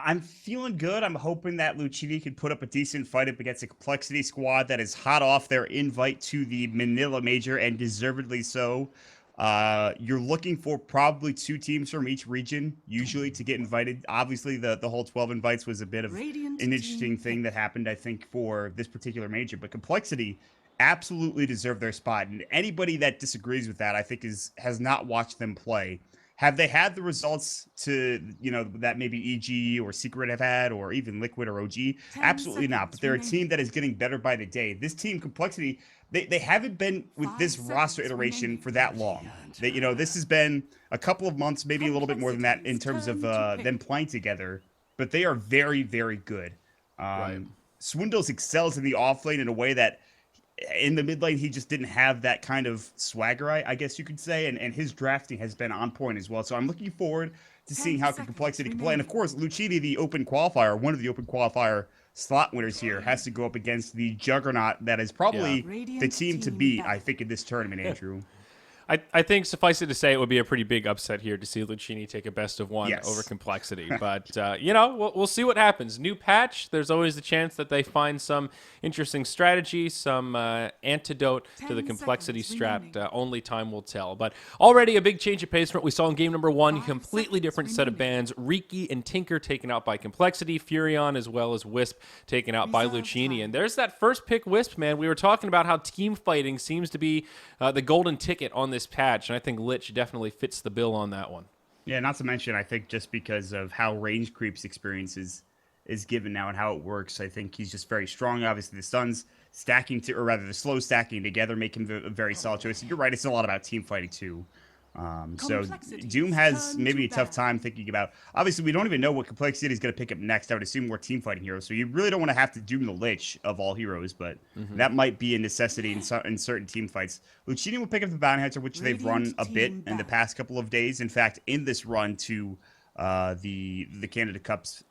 I'm feeling good. I'm hoping that Luccini can put up a decent fight up against a complexity squad that is hot off their invite to the Manila Major, and deservedly so. You're looking for probably two teams from each region, usually, to get invited. Obviously, the whole 12 invites was a bit of Radiant an team interesting thing that pick. happened, I think, for this particular major. But complexity absolutely deserve their spot, and anybody that disagrees with that, I think, has not watched them play. Have they had the results to, that maybe EG or Secret have had, or even Liquid or OG? 10 Absolutely not. But seconds they're a team remaining. that is getting better by the day. This team, Complexity, they haven't been with 5 this roster seconds iteration remaining. for that long. This has been a couple of months, maybe a little bit more than that in Complexity's terms of turn to them pick. playing together. But they are very, very good. Right. Swindles excels in the off lane in a way that in the mid lane, he just didn't have that kind of swagger, I guess you could say, and his drafting has been on point as well. So I'm looking forward to seeing 10 how seconds Complexity can play. And of remaining. course, Luccini, the open qualifier, one of the open qualifier slot winners here, has to go up against the juggernaut that is Yeah. probably the Radiant team to team beat, I battle. think, in this tournament, Andrew. I think suffice it to say it would be a pretty big upset here to see Luccini take a best of one over Yes. complexity. But, we'll see what happens. New patch, there's always the chance that they find some interesting strategy, some antidote to the 10 complexity seconds strat. remaining. Only time will tell. But already a big change of pace from what we saw in game number one. A 5 completely seconds different set of remaining. bans. Riki and Tinker taken out by complexity. Furion as well as Wisp taken out by Reserve Luccini. time. And there's that first pick Wisp, man. We were talking about how team fighting seems to be the golden ticket on this patch. And I think Lich definitely fits the bill on that one. Yeah, not to mention, I think just because of how range creeps experience is given now and how it works, I think he's just very strong. Obviously, the stuns stacking to, or rather, the slow stacking together make him a very solid choice. And you're right; it's a lot about team fighting too. So Complexity's Doom has turn maybe to a tough battle. time thinking about. Obviously, we don't even know what Complexity is going to pick up next. I would assume more team fighting heroes. So you really don't want to have to Doom the Lich of all heroes, but that might be a necessity in certain team fights. Luccini will pick up the Bounty Hunter, which they've run Radiant a bit team in the battle. past couple of days. In fact, in this run to the Canada Cups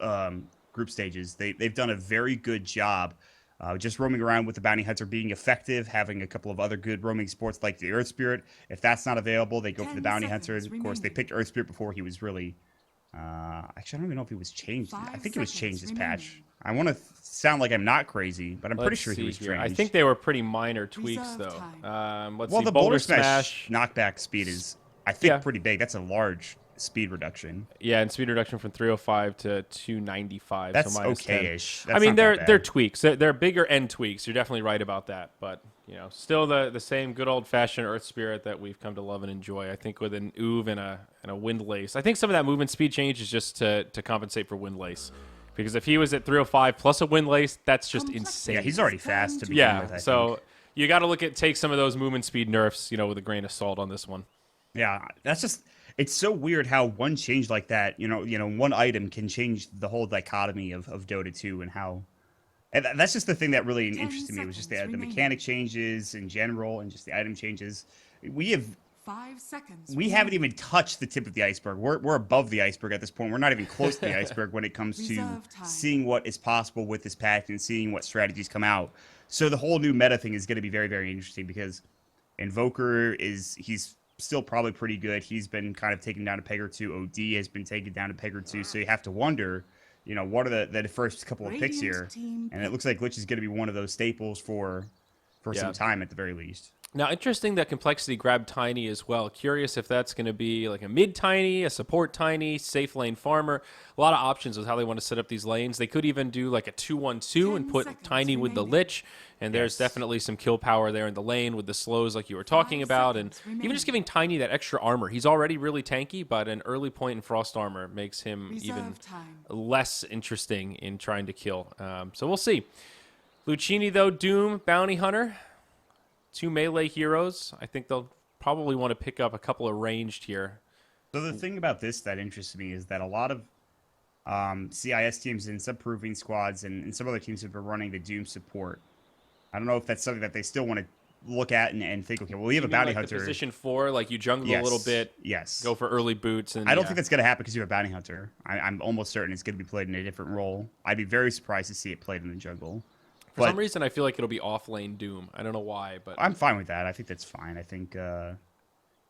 group stages, they've done a very good job. Just roaming around with the Bounty Hunter being effective, having a couple of other good roaming sports like the Earth Spirit. If that's not available, they go for the 10 Bounty Hunter. seconds Of course, they remaining. picked Earth Spirit before he was really. Actually, I don't even know if he was changed. I 5 think it was seconds changed this patch. remaining. I want to sound like I'm not crazy, but I'm pretty Let's sure he see was here. changed. I think they were pretty minor tweaks, Reserve though. time. Let's Well, see. the Boulder Boulder Smash Smash. knockback speed is, I Yeah. think, pretty big. That's a large speed reduction. Yeah, and speed reduction from 305 to 295. That's so minus 10. okay-ish. I That's mean, not that they're bad. tweaks. They're bigger end tweaks. You're definitely right about that. But still the same good old fashioned Earth Spirit that we've come to love and enjoy. I think with an Oov and a Wind Lace. I think some of that movement speed change is just to compensate for Wind Lace, because if he was at 305 plus a Wind Lace, that's just insane. Yeah, he's already fast to begin Yeah, with, I so think. you got to take some of those movement speed nerfs, with a grain of salt on this one. Yeah, that's just it's so weird how one change like that, one item can change the whole dichotomy of Dota 2 and how that's just the thing that really 10 interested me was just seconds the remaining. mechanic changes in general and just the item changes. We have 5 seconds. we haven't even touched the tip of the iceberg. We're above the iceberg at this point. We're not even close to the iceberg when it comes to Reserve time. seeing what is possible with this patch and seeing what strategies come out. So the whole new meta thing is going to be very, very interesting because Invoker he's still probably pretty good. He's been kind of taken down a peg or two. OD has been taken down a peg or two. So you have to wonder, what are the first couple of picks Radiant here? team And it pick. looks like Glitch is going to be one of those staples for Yeah. some time at the very least. Now, interesting that Complexity grabbed Tiny as well. Curious if that's going to be like a mid Tiny, a support Tiny, safe lane farmer. A lot of options with how they want to set up these lanes. They could even do like a 2-1-2 and 10 put seconds Tiny with the remaining. Lich. And there's Yes. definitely some kill power there in the lane with the slows like you were talking 5 about. And seconds even remaining. just giving Tiny that extra armor. He's already really tanky, but an early point in Frost armor makes him even Reserve time. less interesting in trying to kill. So we'll see. Luccini, though, Doom, Bounty Hunter. Two melee heroes. I think they'll probably want to pick up a couple of ranged here. So the thing about this that interests me is that a lot of CIS teams and some proving squads and some other teams have been running the Doom support. I don't know if that's something that they still want to look at and think, okay, well, we have a You mean bounty like hunter. the position 4, like you jungle Yes. a little bit, Yes. go for early boots, and I don't yeah. think that's going to happen because you have a bounty hunter. I'm almost certain it's going to be played in a different role. I'd be very surprised to see it played in the jungle. For some reason I feel like it'll be off lane Doom. I don't know why, but I'm fine with that. I think that's fine. I think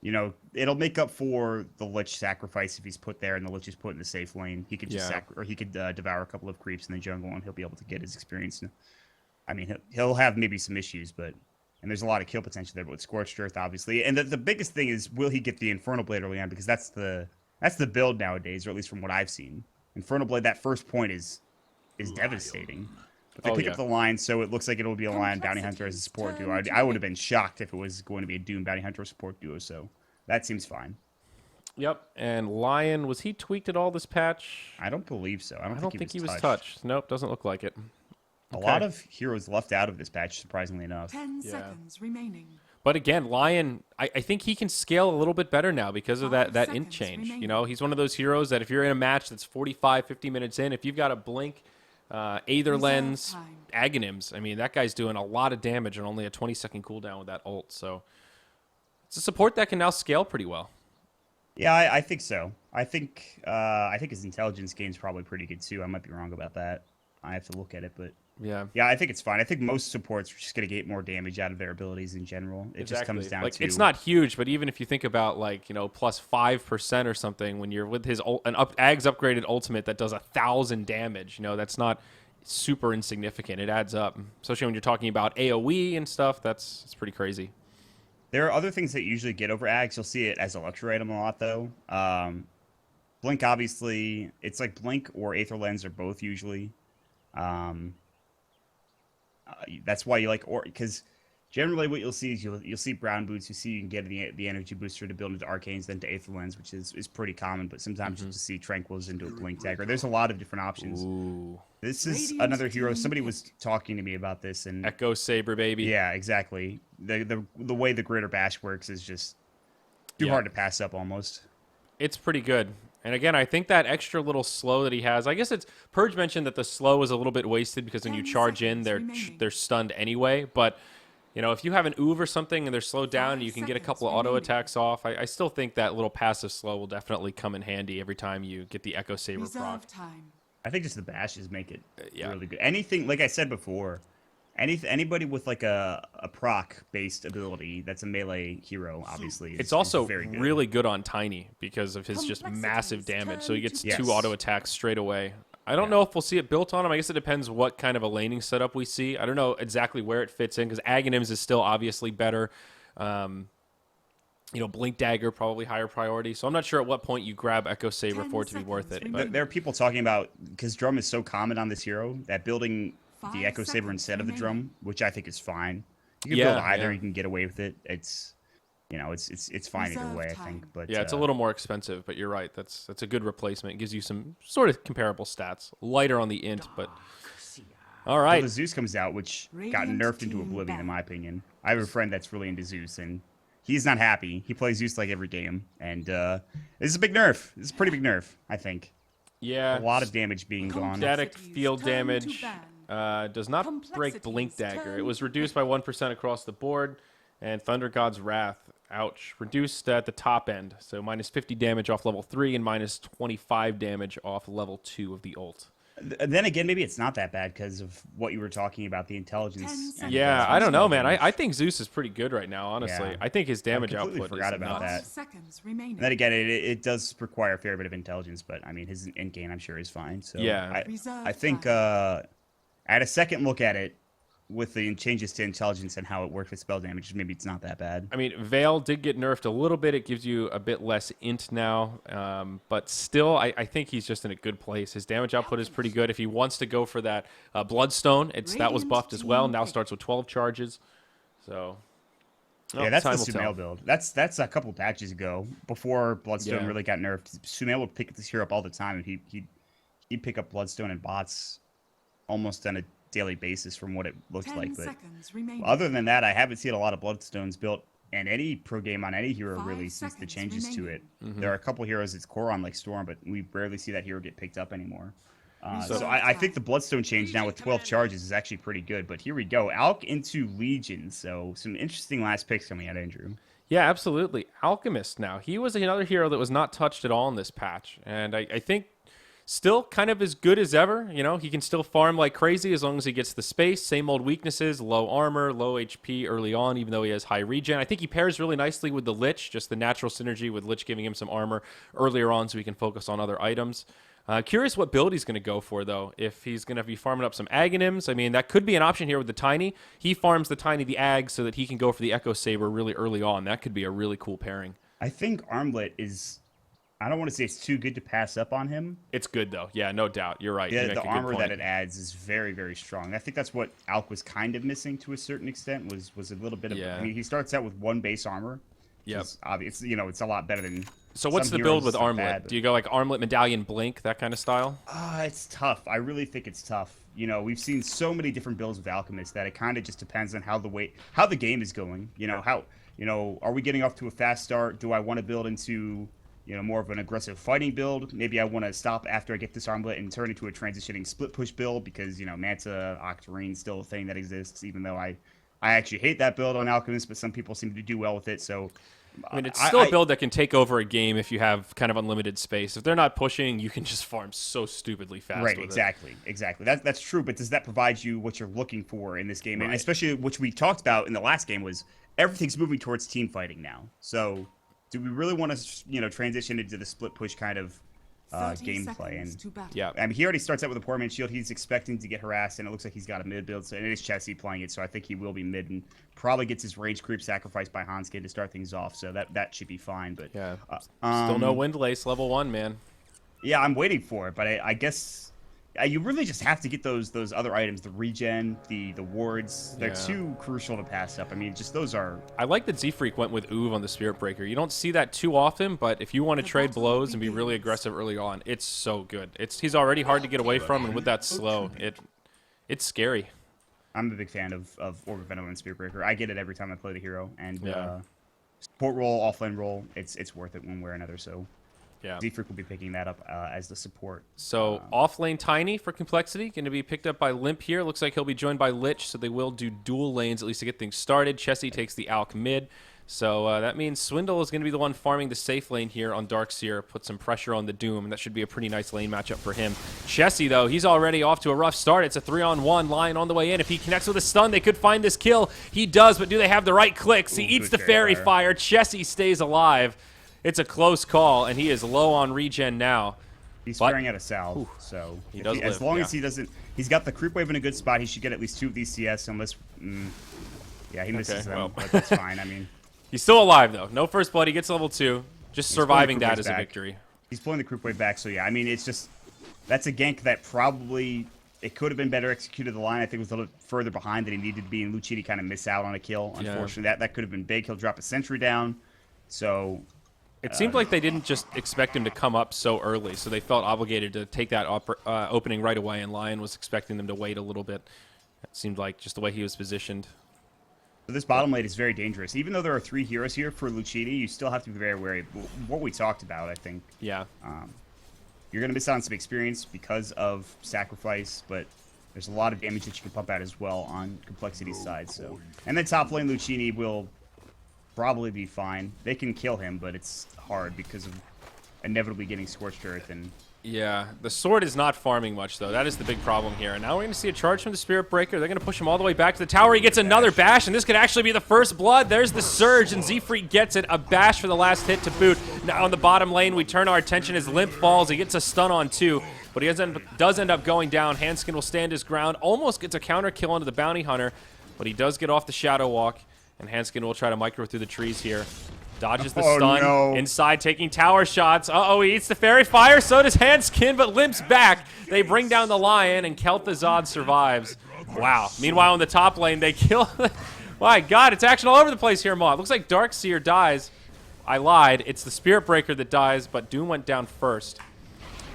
You know, it'll make up for the Lich sacrifice if he's put there and the Lich is put in the safe lane. He could just or he could devour a couple of creeps in the jungle and he'll be able to get his experience. I mean, he'll have maybe some issues, but and there's a lot of kill potential there. But with Scorched Earth, obviously, and the biggest thing is, will he get the Infernal Blade early on? Because that's the build nowadays, or at least from what I've seen. Infernal Blade, that first point is devastating. If they pick up the line, so it looks like it'll be a Lion Bounty Hunter as a support duo. I would have been shocked if it was going to be a Doom Bounty Hunter support duo, so that seems fine. Yep, and Lion, was he tweaked at all this patch? I don't believe so. I don't think he was touched. Nope, doesn't look like it. A lot of heroes left out of this patch, surprisingly enough. 10 seconds remaining. But again, Lion, I think he can scale a little bit better now because of that int change. Remaining. You know, he's one of those heroes that if you're in a match that's 45, 50 minutes in, if you've got a blink, Aether Lens, Aghanim's, I mean, that guy's doing a lot of damage on only a 20-second cooldown with that ult. So it's a support that can now scale pretty well. Yeah, I think so. I think his intelligence game's probably pretty good too. I might be wrong about that. I have to look at it, but yeah, I think it's fine. I think most supports are just going to get more damage out of their abilities in general. It just comes down to, it's not huge, but even if you think about like, you know, plus 5% or something when you're with his Ag's upgraded ultimate that does 1,000 damage, you know, that's not super insignificant. It adds up, especially when you're talking about AoE and stuff. It's pretty crazy. There are other things that you usually get over Ags. You'll see it as a luxury item a lot, though. Blink, obviously, it's like Blink or Aether Lens are both usually. That's why you like, or because generally what you'll see is you'll see Brown Boots. You can get the energy booster to build into Arcanes, then to Aether Lens, which is pretty common. But sometimes you'll just see Tranquils into a Blink Dagger. There's a lot of different options. Ooh. This is another hero. Somebody was talking to me about this, and Echo Saber, baby. Yeah, exactly. The way the Greater Bash works is just too hard to pass up almost. It's pretty good. And again, I think that extra little slow that he has, I guess it's Purge mentioned that the slow is a little bit wasted because when you charge in, they're stunned anyway. But you know, if you have an Oov or something and they're slowed down and you can get a couple of auto attacks off, I still think that little passive slow will definitely come in handy every time you get the Echo Saber proc. I think just the bashes make it really good. Anything, like I said before, anybody with like a proc-based ability that's a melee hero, obviously. It's also very good. really good on Tiny because of his just massive damage. So he gets 2 auto attacks straight away. I don't know if we'll see it built on him. I guess it depends what kind of a laning setup we see. I don't know exactly where it fits in because Aghanims is still obviously better. You know, Blink Dagger probably higher priority. So I'm not sure at what point you grab Echo Saber for it to be worth it. But there are people talking about, because Drum is so common on this hero, that building the Echo Saber instead of the Drum, which I think is fine. You can build either. You can get away with it. It's, you know, it's fine either way, I think. But yeah, it's a little more expensive, but you're right. That's a good replacement. It gives you some sort of comparable stats. Lighter on the int, but all right. Well, the Zeus comes out, which got nerfed into oblivion, in my opinion. I have a friend that's really into Zeus, and he's not happy. He plays Zeus like every game, and this is a big nerf. This is a pretty big nerf, I think. Yeah. A lot of damage being gone. Static field damage does not break Blink Dagger. It was reduced by 1% across the board, and Thunder God's Wrath, ouch, reduced at the top end. So minus 50 damage off level 3 and minus 25 damage off level 2 of the ult. Then again, maybe it's not that bad because of what you were talking about, the intelligence. Yeah, I don't know, man. I think Zeus is pretty good right now, honestly. Yeah. I think his damage output is forgot about nuts. that. And then again, it does require a fair bit of intelligence, but I mean, his end game, I'm sure, is fine. So yeah, I think at a second look at it, with the changes to intelligence and how it works with spell damage, maybe it's not that bad. I mean, Veil did get nerfed a little bit. It gives you a bit less int now, but still, I think he's just in a good place. His damage output is pretty good. If he wants to go for that Bloodstone, that was buffed as well. Now starts with 12 charges. So yeah, that's the Sumail build. That's a couple patches ago, before Bloodstone really got nerfed. Sumail would pick this hero up all the time, and he'd pick up Bloodstone and bots almost on a daily basis from what it looks like. But other than that, I haven't seen a lot of Bloodstones built in any pro game on any hero really since the changes to it. There are a couple heroes it's core on like Storm, but we rarely see that hero get picked up anymore. So I think the Bloodstone change now with 12 charges is actually pretty good. But here we go, Alk into Legion. So some interesting last picks coming out, Andrew. Yeah, absolutely. Alchemist now. He was another hero that was not touched at all in this patch. And I think Still kind of as good as ever. You know, he can still farm like crazy as long as he gets the space. Same old weaknesses, low armor, low HP early on, even though he has high regen. I think he pairs really nicely with the Lich, just the natural synergy with Lich giving him some armor earlier on so he can focus on other items. Curious what build he's going to go for, though. If he's going to be farming up some Aghanims, I mean, that could be an option here with the Tiny. He farms the Tiny, the Ag, so that he can go for the Echo Saber really early on. That could be a really cool pairing. I think Armlet is... I don't want to say it's too good to pass up on him. It's good, though. Yeah, no doubt. You're right. Yeah, the armor that it adds is very, very strong. I think that's what Alk was kind of missing to a certain extent, was a little bit of... I mean, he starts out with 1 base armor. Yep. Obvious, you know, it's a lot better than... So what's the build with Armlet? Do you go like Armlet, Medallion, Blink, that kind of style? It's tough. I really think it's tough. You know, we've seen so many different builds with Alchemist that it kind of just depends on how the game is going. You know, are we getting off to a fast start? Do I want to build into... you know, more of an aggressive fighting build? Maybe I want to stop after I get this Armlet and turn into a transitioning split push build because, you know, Manta, Octarine still a thing that exists, even though I actually hate that build on Alchemist, but some people seem to do well with it, so... I mean, it's still a build that can take over a game if you have kind of unlimited space. If they're not pushing, you can just farm so stupidly fast with exactly. That's true, but does that provide you what you're looking for in this game? Right. And especially, which we talked about in the last game, was everything's moving towards team fighting now. So... do we really want to, you know, transition into the split push kind of gameplay? And yeah, I mean, he already starts out with a poor man shield. He's expecting to get harassed, and it looks like he's got a mid build. So it is Chessie playing it, so I think he will be mid and probably gets his range creep sacrificed by Hanskin to start things off. So that should be fine. But yeah, still no Windlace level 1, man. Yeah, I'm waiting for it, but I guess. You really just have to get those other items, the regen, the wards. They're too crucial to pass up. I mean, just those are... I like that Z-Freak went with Uv on the Spirit Breaker. You don't see that too often, but if you want to trade blows and be really aggressive early on, it's so good. He's already hard to get away from, and with that slow, it's scary. I'm a big fan of Orb of Venom and Spirit Breaker. I get it every time I play the hero. And support role, offlane role, it's worth it one way or another, so... yeah, Z-Freak will be picking that up as the support. So off-lane Tiny for complexity, going to be picked up by Limp here. Looks like he'll be joined by Lich, so they will do dual lanes, at least to get things started. Chessie takes the Alk mid. So that means Swindle is going to be the one farming the safe lane here on Darkseer, put some pressure on the Doom, and that should be a pretty nice lane matchup for him. Chessie, though, he's already off to a rough start. It's a 3-on-1 line on the way in. If he connects with a stun, they could find this kill. He does, but do they have the right clicks? He eats the Fairy Fire. Chessie stays alive. It's a close call, and he is low on regen now. He's spraying out a salve, so as long as he doesn't... He's got the creep wave in a good spot. He should get at least 2 of these CS, unless... yeah, he misses them, but that's fine. I mean... He's still alive, though. No first blood. He gets level 2. Just surviving that is a victory. He's pulling the creep wave back, so yeah. I mean, it's just... that's a gank that probably... it could have been better executed the line. I think it was a little further behind than he needed to be, and Luccini kind of miss out on a kill. Unfortunately, that could have been big. He'll drop a sentry down, so... It seemed like they didn't just expect him to come up so early, so they felt obligated to take that opening right away, and Lion was expecting them to wait a little bit. It seemed like just the way he was positioned. So this bottom lane is very dangerous. Even though there are 3 heroes here for Luccini, you still have to be very wary. What we talked about, I think. Yeah. You're going to miss out on some experience because of sacrifice, but there's a lot of damage that you can pump out as well on Complexity's side. So, and then top lane Luccini will... probably be fine. They can kill him, but it's hard because of inevitably getting Scorched Earth. And yeah, the sword is not farming much, though. That is the big problem here. And now we're going to see a charge from the Spirit Breaker. They're going to push him all the way back to the tower. He gets another bash, and this could actually be the first blood. There's the Surge, and Z-Freak gets it. A bash for the last hit to boot. Now in the bottom lane, we turn our attention as Limp falls. He gets a stun on 2, but he does end up going down. Hanskin will stand his ground. Almost gets a counter kill onto the Bounty Hunter, but he does get off the Shadow Walk. And Hanskin will try to micro through the trees here. Dodges the stun. No. Inside, taking tower shots. Uh-oh, he eats the Fairy Fire. So does Hanskin, but Limp's back. They bring down the Lion, and Kel'Thuzad survives. Wow. Meanwhile, in the top lane, they kill... My God, it's action all over the place here, Maw. It looks like Darkseer dies. I lied. It's the Spirit Breaker that dies, but Doom went down first.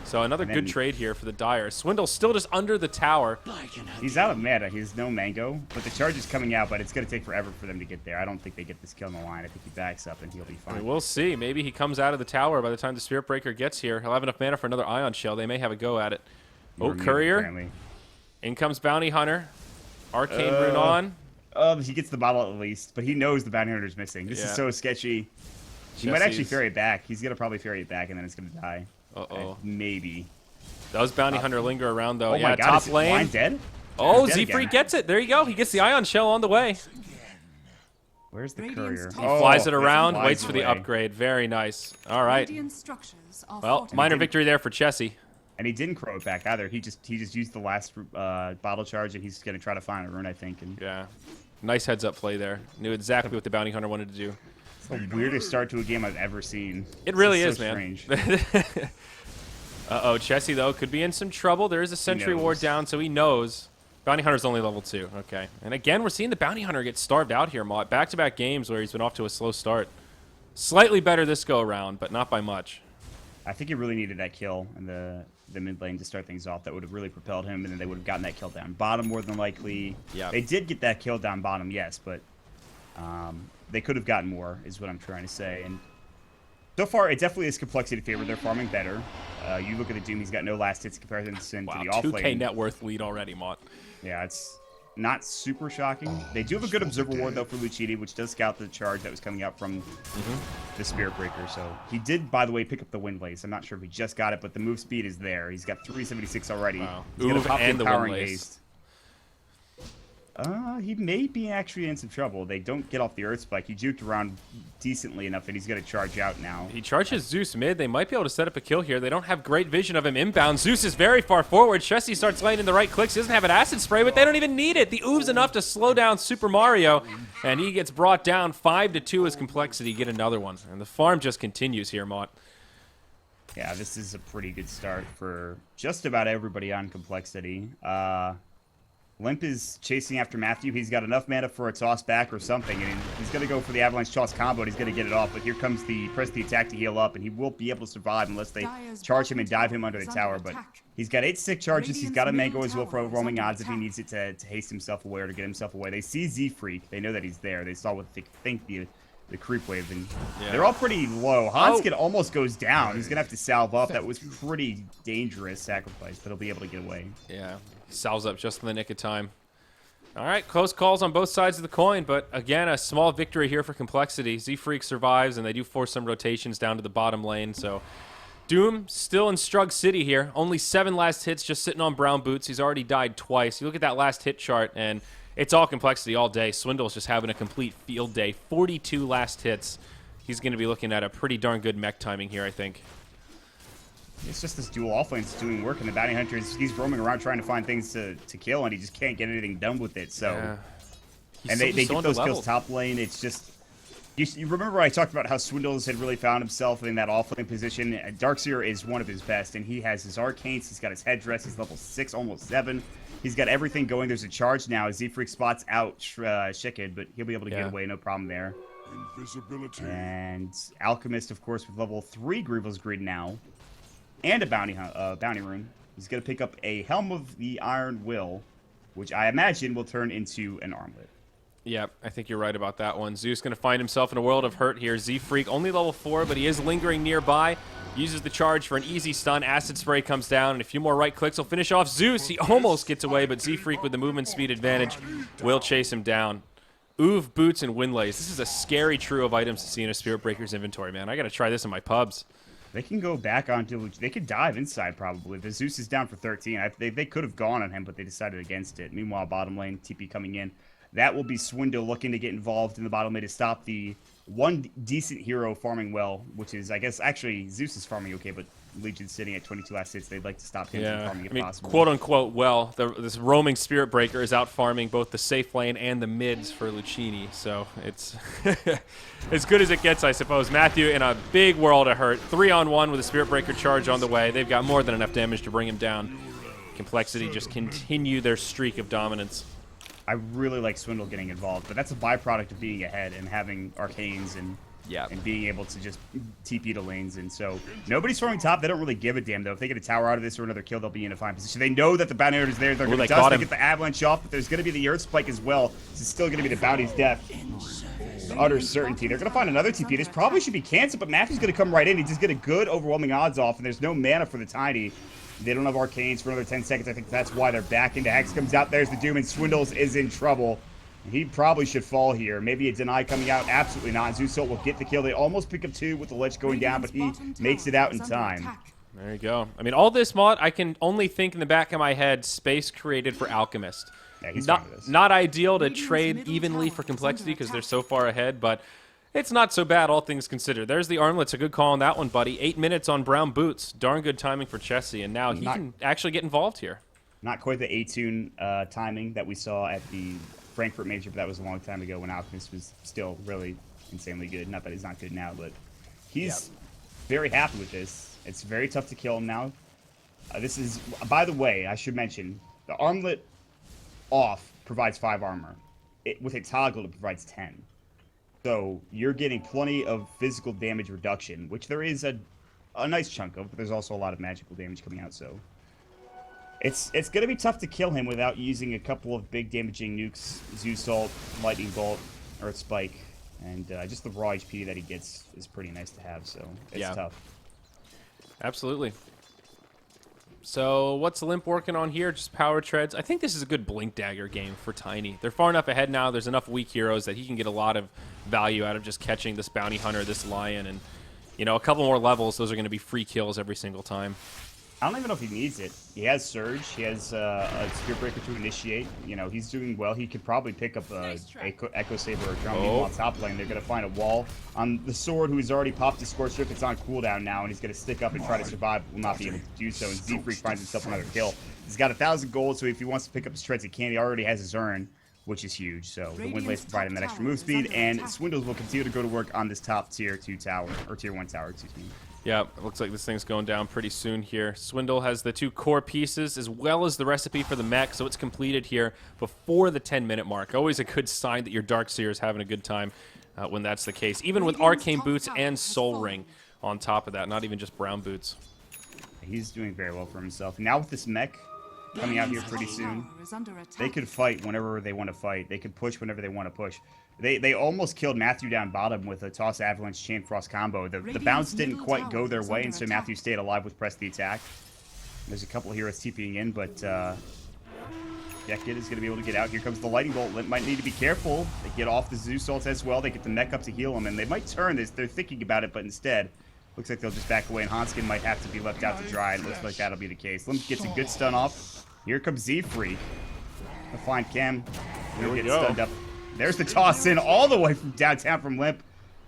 So another good trade here for the Dire. Swindle's still just under the tower. He's out of meta. He has no mango, but the charge is coming out, but it's going to take forever for them to get there. I don't think they get this kill on the line. I think he backs up and he'll be fine. We'll see. Maybe he comes out of the tower by the time the Spirit Breaker gets here. He'll have enough mana for another Ion Shell. They may have a go at it. Oh, Courier. In comes Bounty Hunter. Arcane Rune on. He gets the bottle at least, but he knows the Bounty Hunter's missing. This is so sketchy. He might actually ferry it back. He's going to probably ferry it back, and then it's going to die. Uh-oh. Maybe. Does Bounty Hunter linger around, though? Oh yeah, my God, top is lane. Lion dead? Oh, He's dead Z-Freak again. gets it. There you go. He gets the Ion Shell on the way. Where's the courier? He flies it Oh, around, flies waits for the away. upgrade. Very nice. All right. Well, minor victory there for Chessie. And he didn't crow it back either. He just used the last bottle charge, and he's going to try to find a rune, I think. And Yeah. Nice heads-up play there. Knew exactly what the Bounty Hunter wanted to do. it's the weirdest start to a game I've ever seen. It really This is, so man. strange. Uh-oh, Chessie, though, could be in some trouble. There is a Sentry Ward down, so he knows. Bounty Hunter's only level 2. Okay. And again, we're seeing the Bounty Hunter get starved out here, Mott. Back-to-back games where he's been off to a slow start. Slightly better this go-around, but not by much. I think he really needed that kill in the mid lane to start things off. That would have really propelled him, and then they would have gotten that kill down bottom more than likely. Yeah. They did get that kill down bottom, yes, but they could have gotten more, is what I'm trying to say. And so far, it definitely is complexity favor. They're farming better. You look at the Doom; he's got no last hits in comparison Wow, to the off 2K lane. net worth lead already, Mott. Yeah, it's not super shocking. They do have a good observer ward, though, for Luccini, which does scout the charge that was coming out from the Spirit Breaker. So he did, by the way, pick up the Windlace. I'm not sure if he just got it, but the move speed is there. He's got 376 already. Wow. He's gonna Ooh, pop and the Empowering Windlace. Haste. He may be actually in some trouble. They don't get off the Earth Spike. He juked around decently enough that he's going to charge out now. He charges Zeus mid. They might be able to set up a kill here. They don't have great vision of him inbound. Zeus is very far forward. Chessie starts laying the right clicks. He doesn't have an acid spray, but they don't even need it. The Oov's enough to slow down Super Mario, and he gets brought down 5-2 as Complexity get another one. And the farm just continues here, Mott. Yeah, this is a pretty good start for just about everybody on Complexity. Limp is chasing after Matthew. He's got enough mana for a toss back or something, and he's going to go for the Avalanche Toss combo, and he's going to get it off. But here comes the press the attack to heal up, and he won't be able to survive unless they charge him and dive him under the tower. But he's got 8 stick charges. He's got a mango as well for overwhelming odds if he needs it to haste himself away or to get himself away. They see Z-Freak. They know that he's there. They saw what they think the creep wave, and they're all pretty low. Hanskin almost goes down. He's going to have to salve up. That was pretty dangerous sacrifice, but he'll be able to get away. Yeah, salves up just in the nick of time. All right, close calls on both sides of the coin, but again, a small victory here for Complexity. Z-Freak survives, and they do force some rotations down to the bottom lane, so Doom still in Strug City here. Only 7 last hits, just sitting on brown boots. He's already died twice. You look at that last hit chart, and it's all Complexity all day. Swindle's just having a complete field day. 42 last hits. He's going to be looking at a pretty darn good mech timing here, I think. It's just this dual offlane's doing work, and the Bounty Hunter he's roaming around trying to find things to kill, and he just can't get anything done with it. So, and they get those kills top lane. It's just you remember I talked about how Swindles had really found himself in that offlane position. Darkseer is one of his best, and he has his arcanes. He's got his headdress. He's level 6, almost 7. He's got everything going. There's a charge now. Z-Freak spots out Shikid, but he'll be able to get away, no problem there. Invisibility. And Alchemist, of course, with level 3 Grievel's Greed now. And a bounty rune. He's going to pick up a Helm of the Iron Will, which I imagine will turn into an armlet. Yeah, I think you're right about that one. Zeus going to find himself in a world of hurt here. Z-Freak only level 4, but he is lingering nearby. Uses the charge for an easy stun. Acid Spray comes down, and a few more right clicks will finish off Zeus. He almost gets away, but Z-Freak with the movement speed advantage will chase him down. Oov, Boots, and Windlace. This is a scary trio of items to see in a Spirit Breaker's inventory, man. I got to try this in my pubs. They can go back onto... They could dive inside, probably. The Zeus is down for 13. They could have gone on him, but they decided against it. Meanwhile, bottom lane, TP coming in. That will be Swindle looking to get involved in the bottom lane to stop the one decent hero farming well, which is, I guess, actually, Zeus is farming okay, but Legion's sitting at 22 last hits. They'd like to stop him from farming if possible. Quote-unquote, well, this roaming Spirit Breaker is out farming both the safe lane and the mids for Luccini, so it's as good as it gets, I suppose. Matthew in a big world of hurt. 3-on-1 with a Spirit Breaker charge on the way. They've got more than enough damage to bring him down. Complexity just continue their streak of dominance. I really like Swindle getting involved, but that's a byproduct of being ahead and having arcanes and being able to just TP to lanes. And so nobody's farming top. They don't really give a damn, though. If they get a tower out of this or another kill, they'll be in a fine position. They know that the Bounty Hunter is there. They're going to get the Avalanche off, but there's going to be the Earth Spike as well. This is still going to be the Bounty's death. Utter certainty. They're going to find another TP. This probably should be canceled, but Matthew's going to come right in. He just get a good overwhelming odds off, and there's no mana for the Tiny. They don't have arcanes for another 10 seconds. I think that's why they're back into Hex. Comes out. There's the Doom, and Swindles is in trouble. He probably should fall here. Maybe a deny coming out. Absolutely not. Zeus will get the kill. They almost pick up 2 with the ledge going down, but he makes it out in time. There you go. I mean, all this mod, I can only think in the back of my head, space created for Alchemist. Yeah, he's not, fine with this. not ideal to trade evenly for complexity because they're so far ahead, but it's not so bad, all things considered. There's the armlets. A good call on that one, buddy. 8 minutes on brown boots. Darn good timing for Chessie, and now he can actually get involved here. Not quite the A-tune timing that we saw at the Frankfurt Major, but that was a long time ago when Alchemist was still really insanely good. Not that he's not good now, but he's very happy with this. It's very tough to kill him now. This is, by the way, I should mention, the armlet off provides 5 armor. With a toggle, it provides 10. So you're getting plenty of physical damage reduction, which there is a nice chunk of, but there's also a lot of magical damage coming out, so... It's going to be tough to kill him without using a couple of big damaging nukes, Zoo Salt, Lightning Bolt, Earth Spike, and just the raw HP that he gets is pretty nice to have, so it's tough. Absolutely. So what's Limp working on here? Just power treads. I think this is a good Blink Dagger game for Tiny. They're far enough ahead now. There's enough weak heroes that he can get a lot of value out of just catching this bounty hunter, this lion, and you know, a couple more levels. Those are going to be free kills every single time. I don't even know if he needs it. He has Surge. He has a Spear Breaker to initiate. You know, he's doing well. He could probably pick up a Echo Saber or Drum Beam on top lane. They're going to find a wall. On the Sword, who's already popped his Scorched Earth, it's on cooldown now, and he's going to stick up and try to survive. Will not be able to do so, and Z-Freak finds himself another kill. He's got 1,000 gold, so if he wants to pick up his treads, he can. He already has his Urn, which is huge. So the Windlace provide him that extra move speed, and Swindles will continue to go to work on this top tier 2 tower, or tier 1 tower, excuse me. Yeah, it looks like this thing's going down pretty soon here. Swindle has the 2 core pieces as well as the recipe for the mech, so it's completed here before the 10-minute mark. Always a good sign that your Darkseer is having a good time when that's the case. Even with Arcane Boots and Soul Ring on top of that, not even just brown boots. He's doing very well for himself. Now with this mech coming out here pretty soon, they could fight whenever they want to fight. They could push whenever they want to push. They almost killed Matthew down bottom with a Toss Avalanche Chain Frost combo. The bounce didn't quite go their way, and so Matthew stayed alive with Press the Attack. There's a couple of heroes TPing in, but Gekid is going to be able to get out. Here comes the Lightning Bolt. Limp might need to be careful. They get off the Zoo Salt as well. They get the mech up to heal him, and they might turn this. They're thinking about it, but instead, looks like they'll just back away, and Hanskin might have to be left out to dry. It looks like that'll be the case. Limp gets a good stun off. Here comes Z-Freak. A fine Cam. He'll get stunned up. There's the toss in all the way from downtown from Limp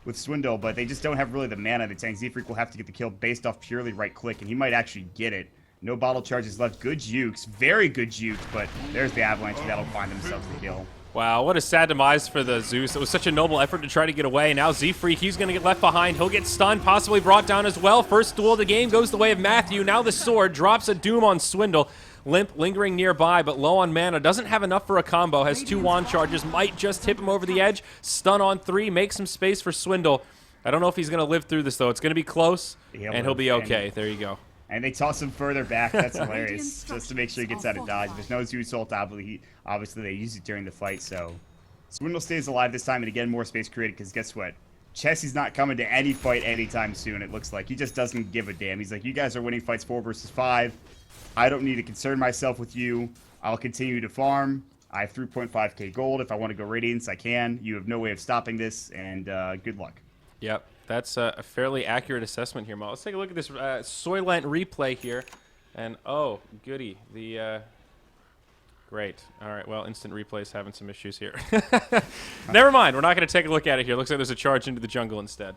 with Swindle, but they just don't have really the mana. The tank Z-Freak will have to get the kill based off purely right click, and he might actually get it. No bottle charges left. Good jukes. Very good jukes, but there's the Avalanche, and that'll find themselves the kill. Wow, what a sad demise for the Zeus. It was such a noble effort to try to get away. Now Z-Freak, he's going to get left behind. He'll get stunned, possibly brought down as well. First duel of the game goes the way of Matthew. Now the sword drops a doom on Swindle. Limp lingering nearby, but low on mana. Doesn't have enough for a combo. Has 2 wand charges. Might just tip him over the edge. Stun on 3. Make some space for Swindle. I don't know if he's going to live through this, though. It's going to be close, and he'll be okay. There you go. And they toss him further back. That's hilarious. Just to make sure he gets out of dodge. There's no Zoo Salt. Obviously, they use it during the fight, so... Swindle stays alive this time, and again, more space created, because guess what? Chessie's not coming to any fight anytime soon, it looks like. He just doesn't give a damn. He's like, you guys are winning fights 4 versus 5. I don't need to concern myself with you. I'll continue to farm. I have 3.5k gold. If I want to go Radiance, I can. You have no way of stopping this, and good luck. Yep, that's a fairly accurate assessment here, Mo. Let's take a look at this Soylent replay here. And, oh, goody. Great. All right, well, instant replay's having some issues here. Never mind. We're not going to take a look at it here. Looks like there's a charge into the jungle instead.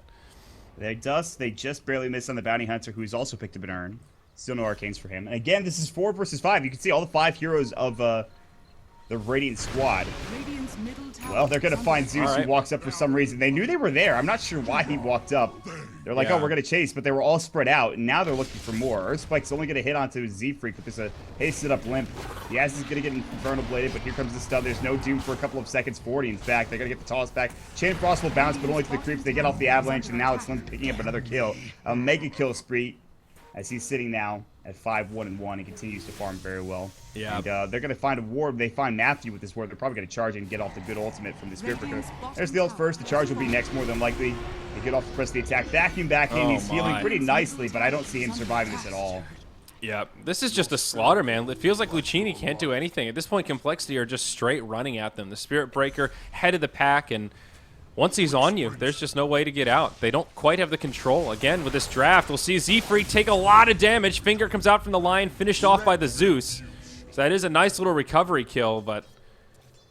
They just barely missed on the Bounty Hunter, who's also picked up an Urn. Still no arcanes for him. And again, this is 4 versus 5. You can see all the 5 heroes of the Radiant squad. Well, they're going to find Zeus, who walks up for some reason. They knew they were there. I'm not sure why he walked up. They're like, oh, we're going to chase, but they were all spread out, and now they're looking for more. Earth Spike's only going to hit onto Z-Freak, but there's a hasted up Limp. The ass is going to get Infernal Bladed, but here comes the stun. There's no Doom for a couple of seconds. 40 in fact. They're going to get the toss back. Chain Frost will bounce, but only to the creeps. They get off the Avalanche, and now it's Limp picking up another kill. A mega kill spree, as he's sitting now at 5-1-1 and continues to farm very well. Yeah. And they're going to find a ward. They find Matthew with this ward. They're probably going to charge and get off the good ultimate from the Spirit Breaker. There's the ult first. The charge will be next, more than likely. They get off to press the attack. Vacuum back in. He's healing pretty nicely, but I don't see him surviving this at all. Yeah, this is just a slaughter, man. It feels like Luccini can't do anything. At this point, Complexity are just straight running at them. The Spirit Breaker, head of the pack, and Once he's on you, there's just no way to get out. They don't quite have the control. Again, with this draft, we'll see Z-Freak take a lot of damage. Finger comes out from the line, finished off by the Zeus. So that is a nice little recovery kill, but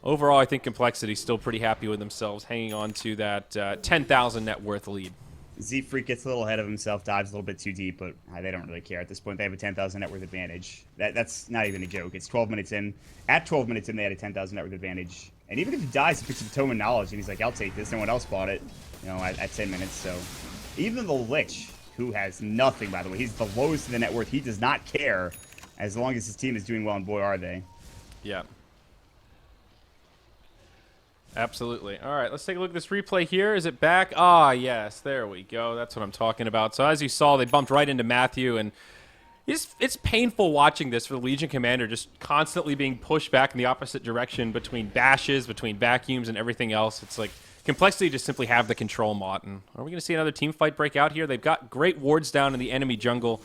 overall, I think Complexity's still pretty happy with themselves, hanging on to that 10,000 net worth lead. Z-Freak gets a little ahead of himself, dives a little bit too deep, but they don't really care at this point. They have a 10,000 net worth advantage. That's not even a joke. It's 12 minutes in. At 12 minutes in, they had a 10,000 net worth advantage. And even if he dies, he picks up Tome of Knowledge, and he's like, I'll take this. No one else bought it, at 10 minutes. So even the Lich, who has nothing, by the way, he's the lowest in the net worth. He does not care as long as his team is doing well, and boy, are they. Yeah. Absolutely. All right, let's take a look at this replay here. Is it back? Ah, yes, there we go. That's what I'm talking about. So as you saw, they bumped right into Matthew, and it's painful watching this for the Legion Commander, just constantly being pushed back in the opposite direction between bashes, between vacuums, and everything else. It's like Complexity just simply have the control mod. And are we going to see another team fight break out here? They've got great wards down in the enemy jungle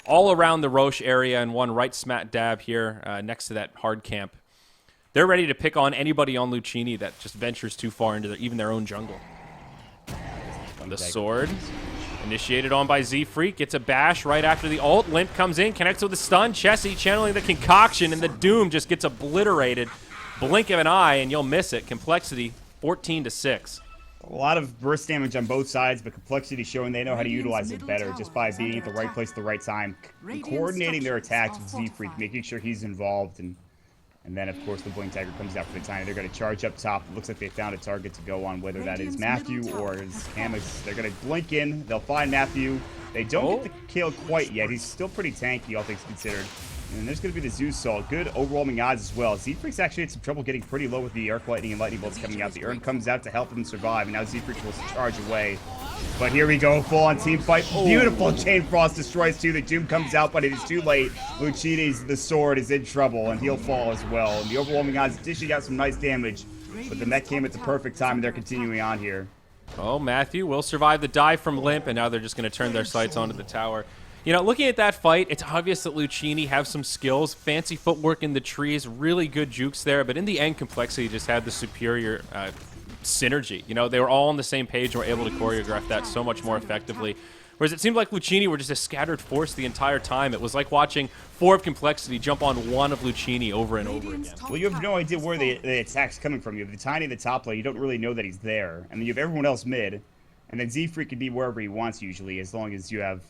all around the Roche area, and one right smack dab here next to that hard camp. They're ready to pick on anybody on Luccini that just ventures too far into even their own jungle. The sword, initiated on by Z-Freak, gets a bash right after the ult. Limp comes in, connects with the stun. Chessie channeling the concoction, and the Doom just gets obliterated. Blink of an eye, and you'll miss it. Complexity, 14-6. A lot of burst damage on both sides, but Complexity showing they know how to utilize it better just by being at the right place at the right time, coordinating their attacks with Z-Freak, making sure he's involved, and then, of course, the Blink Dagger comes out for the Tiny. They're going to charge up top. It looks like they found a target to go on, whether that is Matthew or is Hammocks. They're going to blink in. They'll find Matthew. They don't get the kill quite yet. He's still pretty tanky, all things considered. And there's going to be the Zeus Salt. Good overwhelming odds as well. Z-Freak's actually had some trouble getting pretty low with the Arc Lightning and Lightning Bolts coming out. The Urn comes out to help him survive, and now Z-Freak will charge away. But here we go, full-on team fight. Beautiful Chain Frost destroys too. The Doom comes out, but it is too late. Luccini's the sword is in trouble, and he'll fall as well. And the overwhelming odds dishing out some nice damage, but the mech came at the perfect time, and they're continuing on here. Oh, Matthew will survive the dive from Limp, and now they're just going to turn their sights onto the tower. You know, looking at that fight, it's obvious that Luccini have some skills, fancy footwork in the trees, really good jukes there, but in the end, Complexity just had the superior synergy. You know, they were all on the same page and were able to choreograph that so much more effectively. Whereas it seemed like Luccini were just a scattered force the entire time. It was like watching 4 of Complexity jump on 1 of Luccini over and over again. Well, you have no idea where the attack's coming from. You have the Tiny in the top lane. You don't really know that he's there. And then you have everyone else mid. And then Z-Freak can be wherever he wants usually, as long as you have,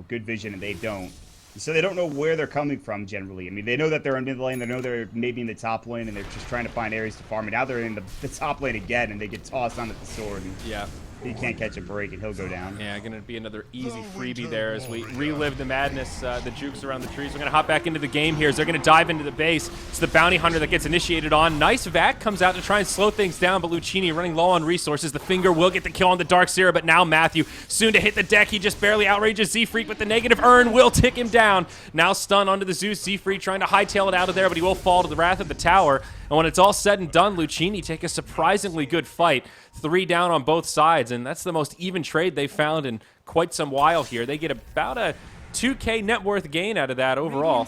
good vision, and they don't. So they don't know where they're coming from generally. I mean, they know that they're in mid lane, they know they're maybe in the top lane, and they're just trying to find areas to farm. And now they're in the top lane again, and they get tossed onto the sword. And yeah. He can't catch a break, and he'll go down. Yeah, going to be another easy freebie there as we relive the madness, the jukes around the trees. We're going to hop back into the game here as they're going to dive into the base. It's the Bounty Hunter that gets initiated on. Nice Vac comes out to try and slow things down, but Luccini running low on resources. The Finger will get the kill on the Dark Seer, but now Matthew soon to hit the deck. He just barely outrages Z-Freak, but the negative Urn will tick him down. Now stun onto the Zeus. Z-Freak trying to hightail it out of there, but he will fall to the wrath of the tower. And when it's all said and done, Luccini take a surprisingly good fight. 3 down on both sides, and that's the most even trade they've found in quite some while here. They get about a 2K net worth gain out of that overall.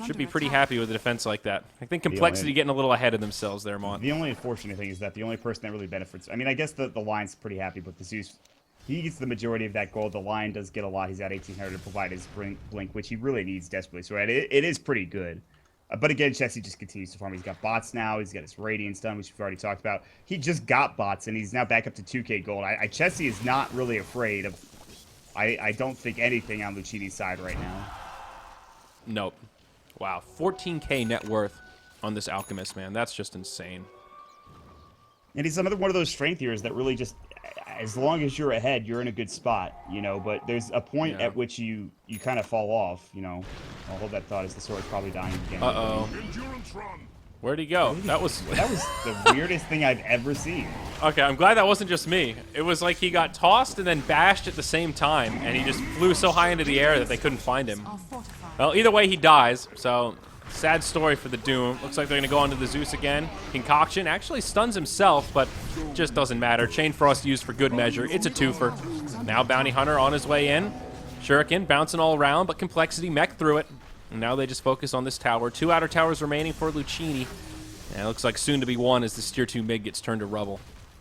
Should be pretty happy with a defense like that. I think Complexity getting a little ahead of themselves there, Mont. The only unfortunate thing is that the only person that really benefits... I mean, I guess the Lion's pretty happy, but the Zeus... He gets the majority of that gold. The Lion does get a lot. He's at 1,800 to provide his blink, which he really needs desperately. So it is pretty good. But again, Chessie just continues to farm. He's got bots now. He's got his Radiance done, which we've already talked about. He just got bots, and he's now back up to 2K gold. Chessie is not really afraid of, I don't think, anything on Luccini's side right now. Nope. Wow, 14K net worth on this Alchemist, man. That's just insane. And he's another one of those strength heroes that really just, as long as you're ahead, you're in a good spot, but there's a point at which you kind of fall off, I'll hold that thought as the sword's probably dying again. Uh-oh. Where'd he go? That was the weirdest thing I've ever seen. Okay, I'm glad that wasn't just me. It was like he got tossed and then bashed at the same time, and he just flew so high into the air that they couldn't find him. Well, either way, he dies, so sad story for the Doom. Looks like they're going to go on to the Zeus again. Concoction actually stuns himself, but just doesn't matter. Chain Frost used for good measure. It's a twofer. Now Bounty Hunter on his way in. Shuriken bouncing all around, but Complexity mech through it. And now they just focus on this tower. 2 outer towers remaining for Luccini. And it looks like soon to be 1 as this tier 2 mid gets turned to rubble.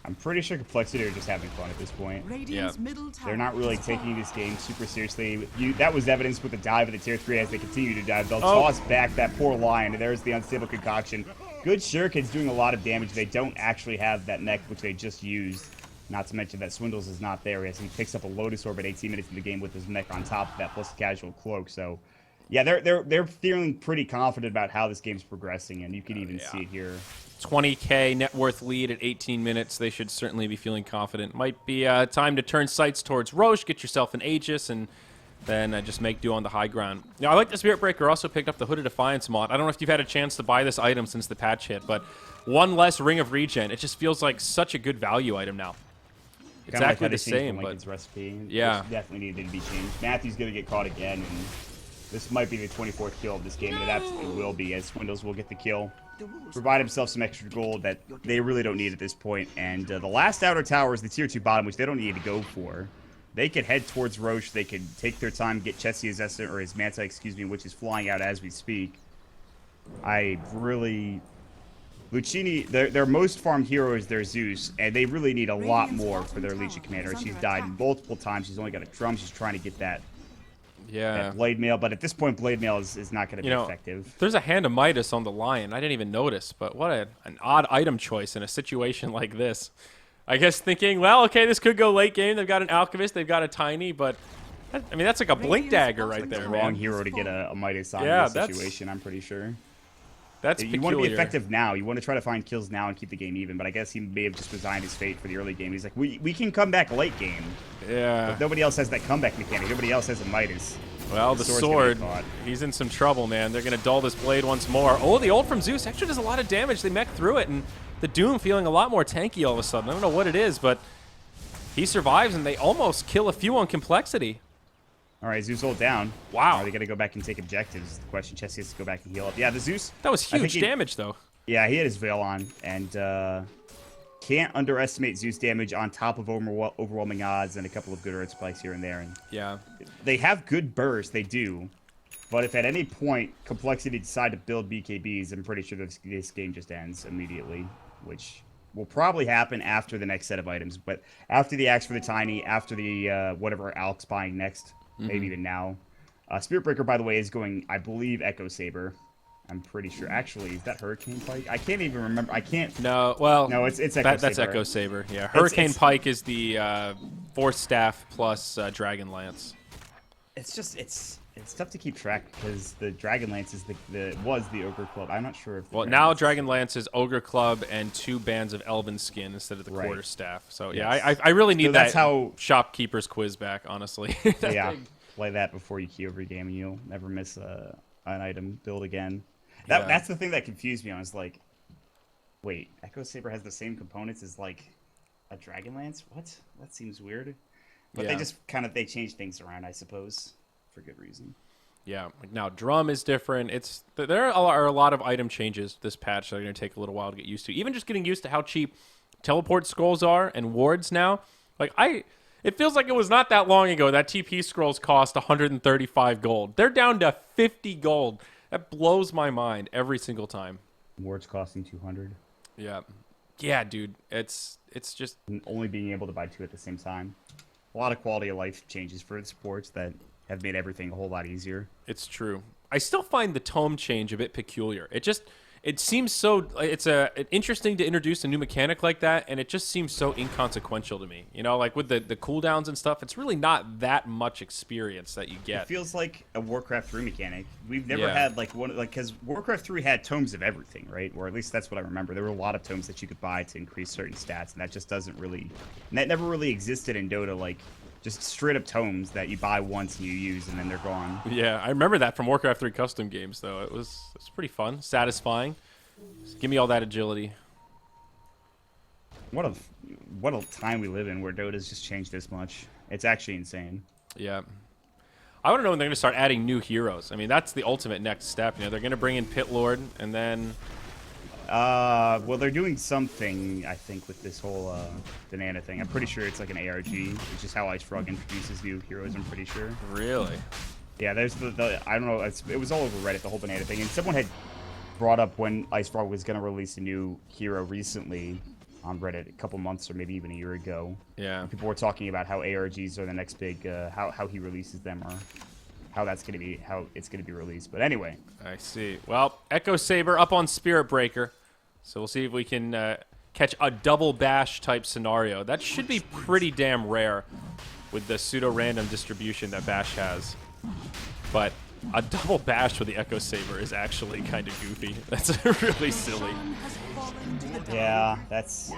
I'm pretty sure Complexity are just having fun at this point. Radiant's middle tower They're not really is taking falling. this game super seriously. That was evidenced with the dive of the tier 3 as they continue to dive. They'll Oh. toss back that poor Lion, and there's the unstable concoction. Good Shuriken's doing a lot of damage. They don't actually have that mech, which they just used. Not to mention that Swindles is not there as he picks up a Lotus Orb at 18 minutes in the game with his mech on top of that, plus the casual cloak. So, yeah, they're feeling pretty confident about how this game's progressing, and you can even see it here. 20K net worth lead at 18 minutes. They should certainly be feeling confident. Might be time to turn sights towards Roche, get yourself an Aegis, and then just make do on the high ground. Now, I like the Spirit Breaker. Also picked up the Hooded Defiance mod. I don't know if you've had a chance to buy this item since the patch hit, but one less Ring of Regen. It just feels like such a good value item now. Exactly the same, but Lincoln's recipe. yeah. Which definitely needed to be changed. Matthew's going to get caught again, and this might be the 24th kill of this game, and it absolutely will be, as Swindles will get the kill. Provide himself some extra gold that they really don't need at this point. And the last outer tower is the tier 2 bottom, which they don't need to go for. They could head towards Roche. They could take their time, get Chessie his Essence, or his Manta, excuse me, which is flying out as we speak. Luccini, their most farmed hero is their Zeus, and they really need a lot more for their Legion Commander. She's died multiple times. She's only got a drum. She's trying to get that blade mail, but at this point, blade mail is not going to be effective. There's a Hand of Midas on the Lion. I didn't even notice, but what an odd item choice in a situation like this. I guess thinking, well, okay, this could go late game. They've got an Alchemist, they've got a Tiny, but I mean, that's like a Blink Dagger right there, Wrong man. hero to get a Midas on Yeah, in this situation, I'm pretty sure. That's You peculiar. want to be effective now. You want to try to find kills now and keep the game even, but I guess he may have just resigned his fate for the early game. He's like, we can come back late game. Yeah. But nobody else has that comeback mechanic. Nobody else has a Midas. Well, the sword's gonna sword, get caught. he's in some trouble, man. They're going to dull this blade once more. Oh, the ult from Zeus actually does a lot of damage. They mech through it, and the Doom feeling a lot more tanky all of a sudden. I don't know what it is, but he survives, and they almost kill a few on Complexity. All right, Zeus ult down. Wow. Are they going to go back and take objectives? The question. Chessie has to go back and heal up. Yeah, the Zeus. That was I think huge damage, though. Yeah, he had his Veil on, and can't underestimate Zeus damage on top of overwhelming odds and a couple of good earth spikes here and there. And Yeah. they have good burst, they do. But if at any point Complexity decide to build BKBs, I'm pretty sure this game just ends immediately, which will probably happen after the next set of items. But after the Axe for the Tiny, after the whatever Alk's buying next, maybe even now. Spirit Breaker, by the way, is going, I believe, Echo Saber. I'm pretty sure. Actually, is that Hurricane Pike? I can't even remember. I can't. No, well, No, it's Echo Saber. that's Echo Saber. Yeah, Hurricane Pike is the Force Staff plus Dragon Lance. It's just it's tough to keep track because the Dragon Lance is was the Ogre Club. I'm not sure if. Well, now Dragon Lance is Ogre Club and 2 bands of Elven Skin instead of the Right. Quarter Staff. So Yes. yeah, I really need that's that how- shopkeeper's quiz back. Honestly. Yeah, play that before you key every game, and you'll never miss an item build again. That's the thing that confused me. I was like, wait, Echo Saber has the same components as like a Dragon Lance? What? That seems weird. But Yeah. they just they changed things around, I suppose, for good reason. Yeah, like now drum is different. There are a lot of item changes this patch that are going to take a little while to get used to. Even just getting used to how cheap teleport scrolls are and wards now. It feels like it was not that long ago that TP scrolls cost 135 gold. They're down to 50 gold. That blows my mind every single time. Wards costing 200. Yeah, dude. It's just And only being able to buy 2 at the same time. A lot of quality of life changes for the sports that have made everything a whole lot easier. It's true. I still find the tome change a bit peculiar. It seems so. It's interesting to introduce a new mechanic like that, and it just seems so inconsequential to me. You know, like with the cooldowns and stuff, it's really not that much experience that you get. It feels like a Warcraft 3 mechanic. We've never had because Warcraft 3 had tomes of everything, right? Or at least that's what I remember. There were a lot of tomes that you could buy to increase certain stats, and that just doesn't really. And that never really existed in Dota. Like just straight up tomes that you buy once and you use, and then they're gone. Yeah, I remember that from Warcraft 3 custom games, though. It was pretty fun, satisfying. Just give me all that agility. What a time we live in where Dota's just changed this much. It's actually insane. Yeah. I want to know when they're going to start adding new heroes. I mean, that's the ultimate next step. You know, they're going to bring in Pit Lord, and then... Well, they're doing something, I think, with this whole Banana thing. I'm pretty sure it's like an ARG, which is how Ice Frog introduces new heroes, I'm pretty sure. Really? Yeah, there's the I don't know, it was all over Reddit, the whole Banana thing, and someone had brought up when Ice Frog was going to release a new hero recently. on Reddit a couple months or maybe even a year ago. Yeah. And people were talking about how ARGs are the next big, how he releases them, or how it's gonna be released. But anyway, I see. Well, Echo Saber up on Spirit Breaker, so we'll see if we can catch a double bash type scenario. That should be pretty damn rare with the pseudo-random distribution that Bash has. But a double bash with the Echo Saber is actually kind of goofy. That's really silly. yeah, that's.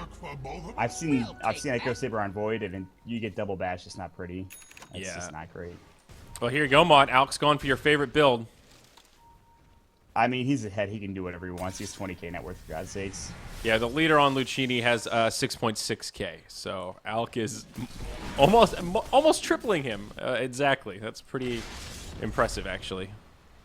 I've seen Echo Saber on Void, and you get double bash. It's not pretty. It's just not great. Well, here you go, Mont. Alex going for your favorite build. I mean, he's ahead. He can do whatever he wants. He's 20k net worth, for God's sakes. Yeah, the leader on Luccini has 6.6k, so Alk is almost tripling him. Exactly. That's pretty impressive, actually.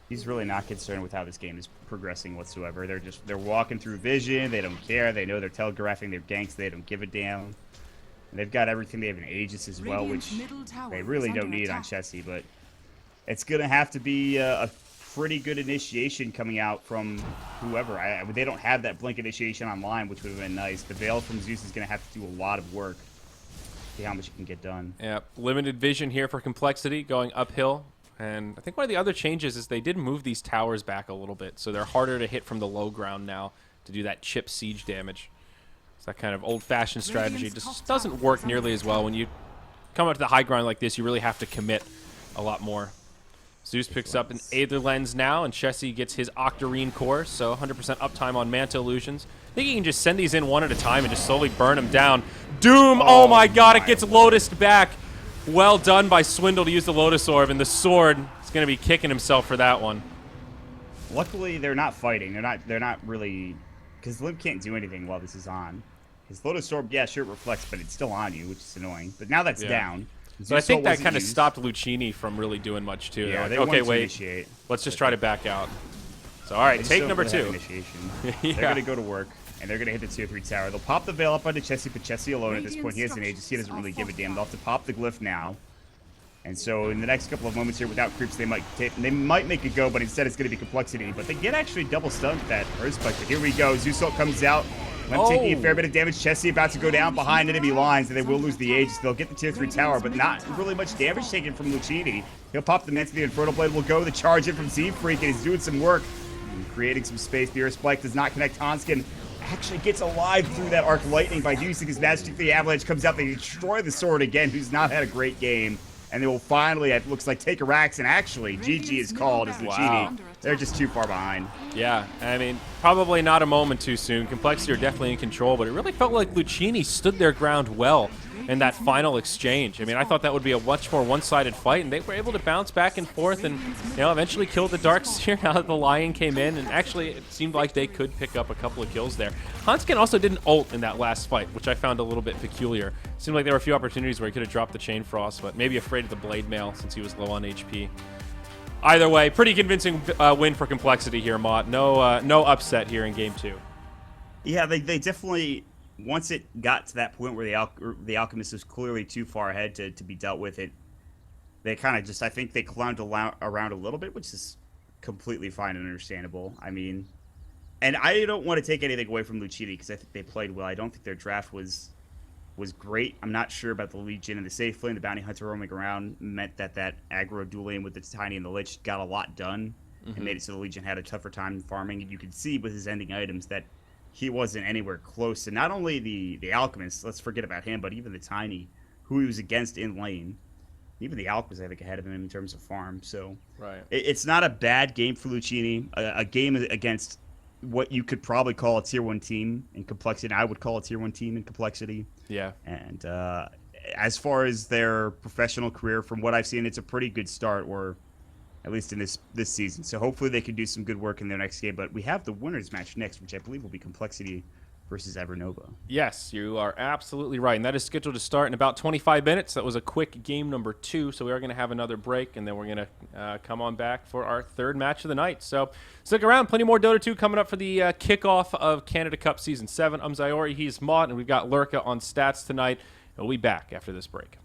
He's really not concerned with how this game is progressing whatsoever. They're walking through vision. They don't care. They know they're telegraphing their ganks. They don't give a damn. And they've got everything. They have an Aegis as well, which they really don't need on Chessie, but it's gonna have to be a pretty good initiation coming out from whoever. They don't have that blink initiation online, which would have been nice. The Veil from Zeus is going to have to do a lot of work. See how much you can get done. Yeah, limited vision here for Complexity going uphill. And I think one of the other changes is they did move these towers back a little bit, so they're harder to hit from the low ground now to do that chip siege damage. So that kind of old-fashioned strategy just doesn't work nearly as well. When you come up to the high ground like this, you really have to commit a lot more. Zeus picks up an Aether Lens now, and Chessie gets his Octarine Core, so 100% uptime on Manta Illusions. I think he can just send these in one at a time and just slowly burn them down. Doom! Oh my god, it gets Lotused back. Well done by Swindle to use the Lotus Orb, and the Sword is going to be kicking himself for that one. Luckily, they're not fighting. They're not really... Because Limp can't do anything while this is on. His Lotus Orb, yeah, sure, it reflects, but it's still on you, which is annoying. But now that's down. But I think that kind of stopped Luccini from really doing much, too. Yeah, like, okay, wait, initiate. Let's just try to back out. So, all right, take number 2. They're going to go to work, and they're going to hit the tier 3 tower. They'll pop the Veil up onto Chessie, but Chessie alone at this point. He has an Aegis. He doesn't really give a damn. They'll have to pop the Glyph now. And so in the next couple of moments here, without creeps, they might make it go, but instead it's going to be Complexity. But they get actually double stunned with that Earth Spike. But here we go. Zeusult comes out. Limp taking a fair bit of damage. Chessie about to go down behind enemy lines, and they will lose the Aegis. They'll get the tier 3 tower, but not really much damage taken from Luccini. He'll pop the Manta. The Infernal Blade will go. The charge in from Z-Freak, and he's doing some work. And creating some space. The Earth Spike does not connect. Hanskin actually gets alive through that Arc Lightning by using his Magic. The Avalanche comes out. They destroy the Sword again, who's not had a great game. And they will finally, it looks like, take a Rax, and actually, GG is called as Luccini. They're just too far behind. Yeah, I mean, probably not a moment too soon. Complexity are definitely in control, but it really felt like Luccini stood their ground well in that final exchange. I mean, I thought that would be a much more one-sided fight, and they were able to bounce back and forth and, you know, eventually kill the Dark Seer now that the Lion came in, and actually it seemed like they could pick up a couple of kills there. Hanskin also didn't ult in that last fight, which I found a little bit peculiar. It seemed like there were a few opportunities where he could have dropped the Chain Frost, but maybe afraid of the Blade Mail since he was low on HP. Either way, pretty convincing win for Complexity here, Mott. No upset here in Game 2. Yeah, they definitely, once it got to that point where the Alchemist was clearly too far ahead to be dealt with, they kind of just, I think they clowned around a little bit, which is completely fine and understandable. I mean, and I don't want to take anything away from Luccini because I think they played well. I don't think their draft was great. I'm not sure about the Legion and the Safe Flame. The Bounty Hunter roaming around meant that aggro dueling with the Titani and the Lich got a lot done and made it so the Legion had a tougher time farming. And you could see with his ending items that he wasn't anywhere close. And not only the Alchemist, let's forget about him, but even the Tiny, who he was against in lane. Even the Alch was, I think, ahead of him in terms of farm. So it's not a bad game for Luccini. A game against what you could probably call a tier 1 team in Complexity. And I would call a tier 1 team in Complexity. Yeah. And as far as their professional career, from what I've seen, it's a pretty good start, or at least in this season. So hopefully they can do some good work in their next game. But we have the winners match next, which I believe will be Complexity versus Evernova. Yes, you are absolutely right. And that is scheduled to start in about 25 minutes. That was a quick game number 2. So we are going to have another break, and then we're going to come on back for our third match of the night. So stick around. Plenty more Dota 2 coming up for the kickoff of Canada Cup Season 7. I'm Zyori. He's Mott, and we've got Lurka on stats tonight. We'll be back after this break.